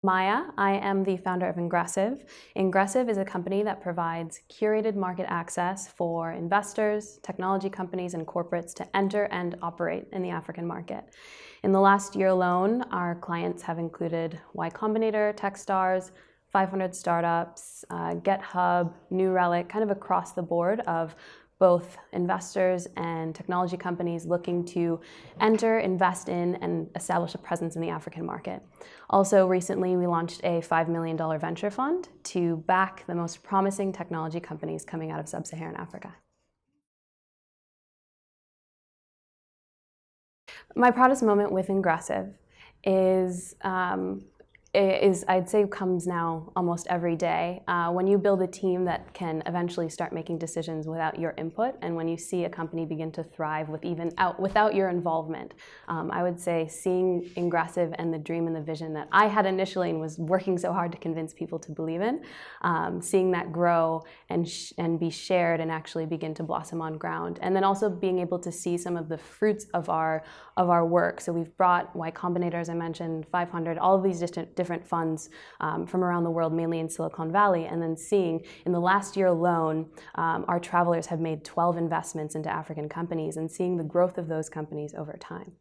Maya. I am the founder of Ingressive. Ingressive is a company that provides curated market access for investors, technology companies, and corporates to enter and operate in the African market. In the last year alone, our clients have included Y Combinator, Techstars, 500 startups, GitHub, New Relic, kind of across the board of both investors and technology companies looking to enter, invest in, and establish a presence in the African market. Also, recently we launched a $5 million venture fund to back the most promising technology companies coming out of sub-Saharan Africa. My proudest moment with Ingressive is I'd say comes now almost every day. When you build a team that can eventually start making decisions without your input, and when you see a company begin to thrive without your involvement. I would say seeing Ingressive and the dream and the vision that I had initially and was working so hard to convince people to believe in, seeing that grow and be shared and actually begin to blossom on ground. And then also being able to see some of the fruits of our work. So we've brought Y Combinator, as I mentioned, 500, all of these different funds from around the world, mainly in Silicon Valley, and then seeing in the last year alone, our travelers have made 12 investments into African companies and seeing the growth of those companies over time.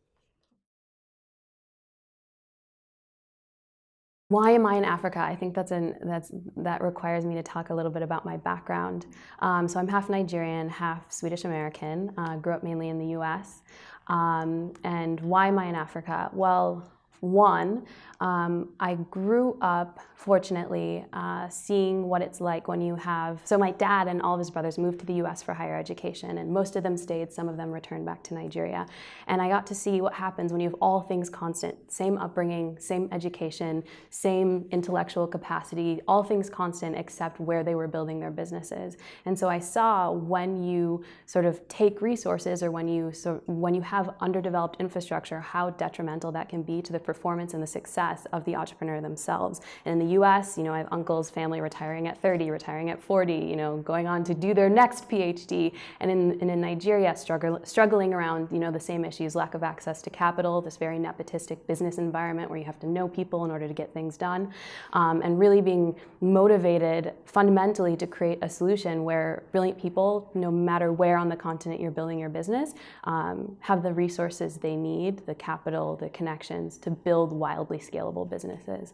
Why am I in Africa? I think that requires me to talk a little bit about my background. So I'm half Nigerian, half Swedish American, grew up mainly in the US. And why am I in Africa? Well, one, I grew up, fortunately, seeing what it's like when you have, so my dad and all of his brothers moved to the US for higher education, and most of them stayed, some of them returned back to Nigeria. And I got to see what happens when you have all things constant, same upbringing, same education, same intellectual capacity, all things constant except where they were building their businesses. And so I saw when you sort of take resources or when you have underdeveloped infrastructure, how detrimental that can be to the performance and the success of the entrepreneur themselves. And in the US, I have uncles, family retiring at 30, retiring at 40, going on to do their next PhD. And in Nigeria, struggling around, the same issues, lack of access to capital, this very nepotistic business environment where you have to know people in order to get things done, and really being motivated fundamentally to create a solution where brilliant people, no matter where on the continent you're building your business, have the resources they need, the capital, the connections to build wildly scalable businesses.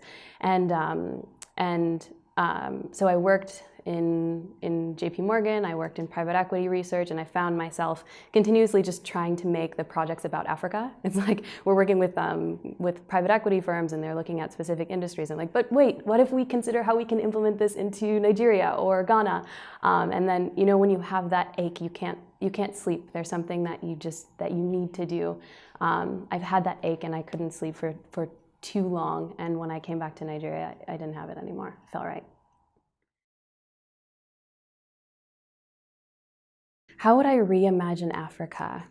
So I worked in JP Morgan, I worked in private equity research, and I found myself continuously just trying to make the projects about Africa. It's like we're working with private equity firms and they're looking at specific industries. I'm like, but wait, what if we consider how we can implement this into Nigeria or Ghana? And then, when you have that ache, you can't sleep. There's something that you need to do. I've had that ache and I couldn't sleep for too long, and when I came back to Nigeria, I didn't have it anymore. It felt right. How would I reimagine Africa?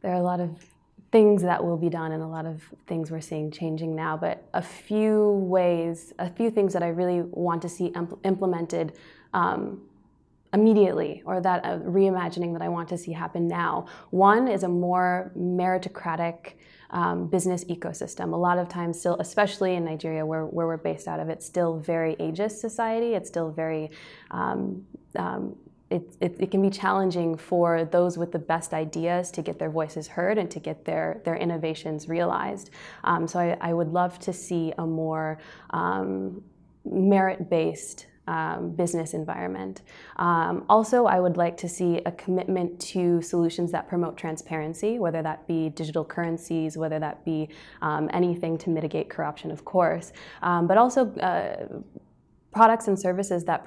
There are a lot of things that will be done and a lot of things we're seeing changing now, but a few things that I really want to see implemented immediately, or that reimagining that I want to see happen now. One is a more meritocratic business ecosystem. A lot of times still, especially in Nigeria where we're based out of, it's still very ageist society. It's still very, it can be challenging for those with the best ideas to get their voices heard and to get their innovations realized. So I would love to see a more merit-based business environment. Also, I would like to see a commitment to solutions that promote transparency, whether that be digital currencies, whether that be anything to mitigate corruption, of course, but also products and services that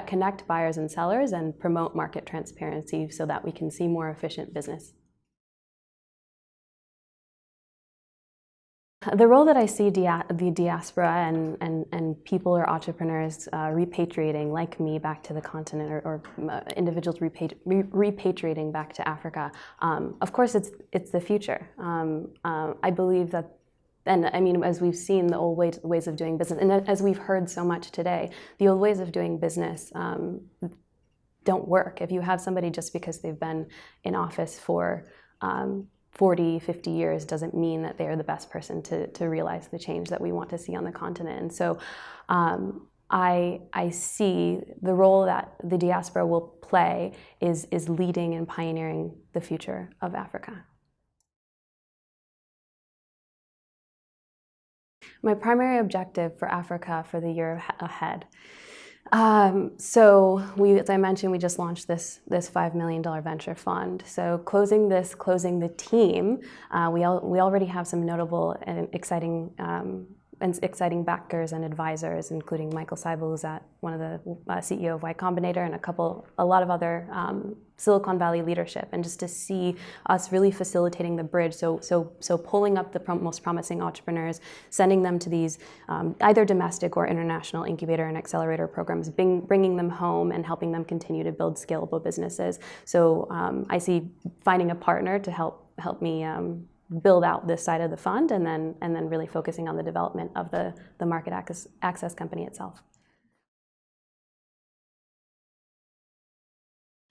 connect buyers and sellers and promote market transparency so that we can see more efficient business. The role that I see the diaspora and people or entrepreneurs repatriating, like me, back to the continent, or individuals repatriating back to Africa, of course it's the future. I believe that, and I mean, as we've seen the old ways of doing business, and as we've heard so much today, the old ways of doing business don't work. If you have somebody just because they've been in office for 40, 50 years doesn't mean that they are the best person to realize the change that we want to see on the continent. And so I see the role that the diaspora will play is leading and pioneering the future of Africa. My primary objective for Africa for the year ahead. So as I mentioned, we just launched this $5 million venture fund. So closing the team, we already have some notable and exciting backers and advisors, including Michael Seibel, who's one of the CEO of Y Combinator, and a lot of other Silicon Valley leadership, and just to see us really facilitating the bridge. So pulling up the most promising entrepreneurs, sending them to these either domestic or international incubator and accelerator programs, bringing them home and helping them continue to build scalable businesses. So I see finding a partner to help me build out this side of the fund, and then really focusing on the development of the market access company itself.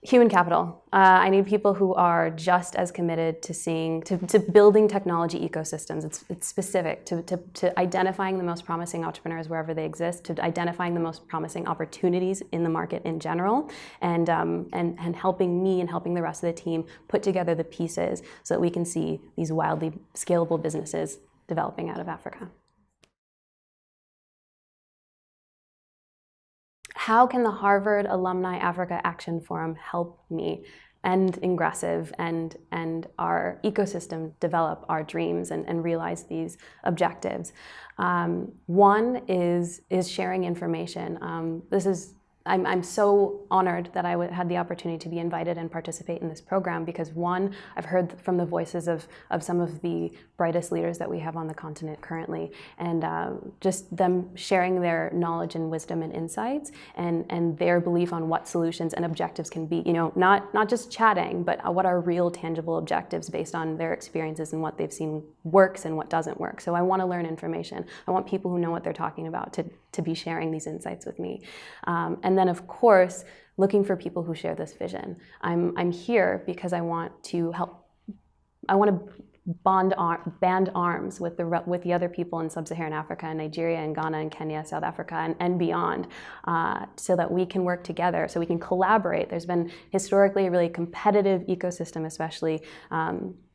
Human capital. I need people who are just as committed to building technology ecosystems. It's specific to identifying the most promising entrepreneurs wherever they exist, to identifying the most promising opportunities in the market in general, and helping me and helping the rest of the team put together the pieces so that we can see these wildly scalable businesses developing out of Africa. How can the Harvard Alumni Africa Action Forum help me and Ingressive and our ecosystem develop our dreams and realize these objectives? One is sharing information. I'm so honored that I had the opportunity to be invited and participate in this program because, one, I've heard from the voices of some of the brightest leaders that we have on the continent currently, and just them sharing their knowledge and wisdom and insights and their belief on what solutions and objectives can be. Not just chatting, but what are real tangible objectives based on their experiences and what they've seen works and what doesn't work. So I want to learn information. I want people who know what they're talking about to be sharing these insights with me. And then, of course, looking for people who share this vision. I'm here because I want to help. I want to band arms with the other people in sub-Saharan Africa, and Nigeria, and Ghana, and Kenya, South Africa, and beyond, so that we can work together, so we can collaborate. There's been historically a really competitive ecosystem, especially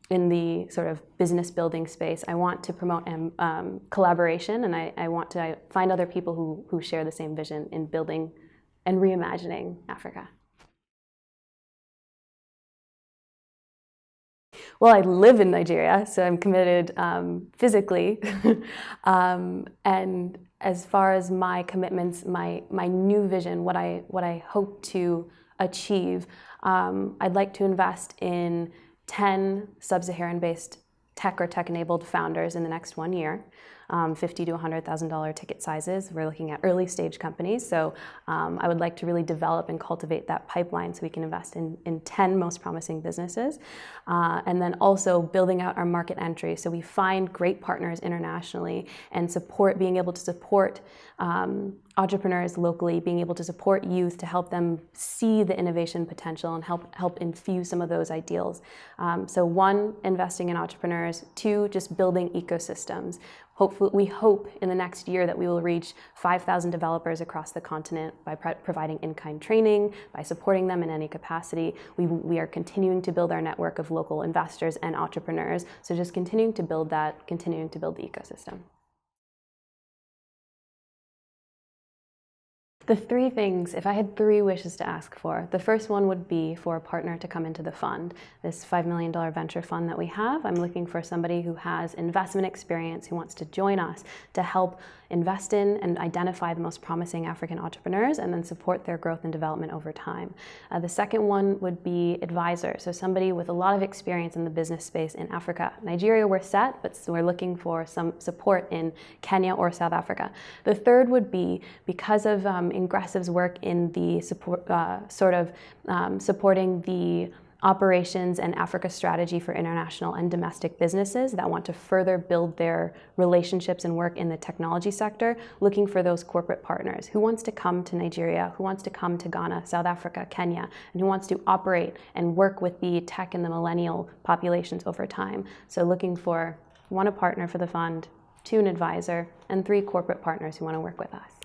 in the sort of business building space. I want to promote collaboration, and I want to find other people who share the same vision in building and reimagining Africa. Well, I live in Nigeria, so I'm committed physically. And as far as my commitments, my new vision, what I hope to achieve, I'd like to invest in 10 sub-Saharan-based tech or tech-enabled founders in the next 1 year. $50,000 to $100,000 ticket sizes. We're looking at early stage companies. So I would like to really develop and cultivate that pipeline so we can invest in 10 most promising businesses. And then also building out our market entry. So we find great partners internationally and being able to support entrepreneurs locally, being able to support youth to help them see the innovation potential and help infuse some of those ideals. So one, investing in entrepreneurs. Two, just building ecosystems. We hope in the next year that we will reach 5,000 developers across the continent by providing in-kind training, by supporting them in any capacity. We are continuing to build our network of local investors and entrepreneurs. So just continuing to build the ecosystem. The three things, if I had three wishes to ask for, the first one would be for a partner to come into the fund. This $5 million venture fund that we have, I'm looking for somebody who has investment experience, who wants to join us to help invest in and identify the most promising African entrepreneurs and then support their growth and development over time. The second one would be advisor, so somebody with a lot of experience in the business space in Africa. Nigeria, we're set, but we're looking for some support in Kenya or South Africa. The third would be, because of Ingressive's work in the supporting the operations and Africa strategy for international and domestic businesses that want to further build their relationships and work in the technology sector, looking for those corporate partners. Who wants to come to Nigeria? Who wants to come to Ghana, South Africa, Kenya? And who wants to operate and work with the tech and the millennial populations over time? So looking for, 1, a partner for the fund, 2, an advisor, and 3, corporate partners who want to work with us.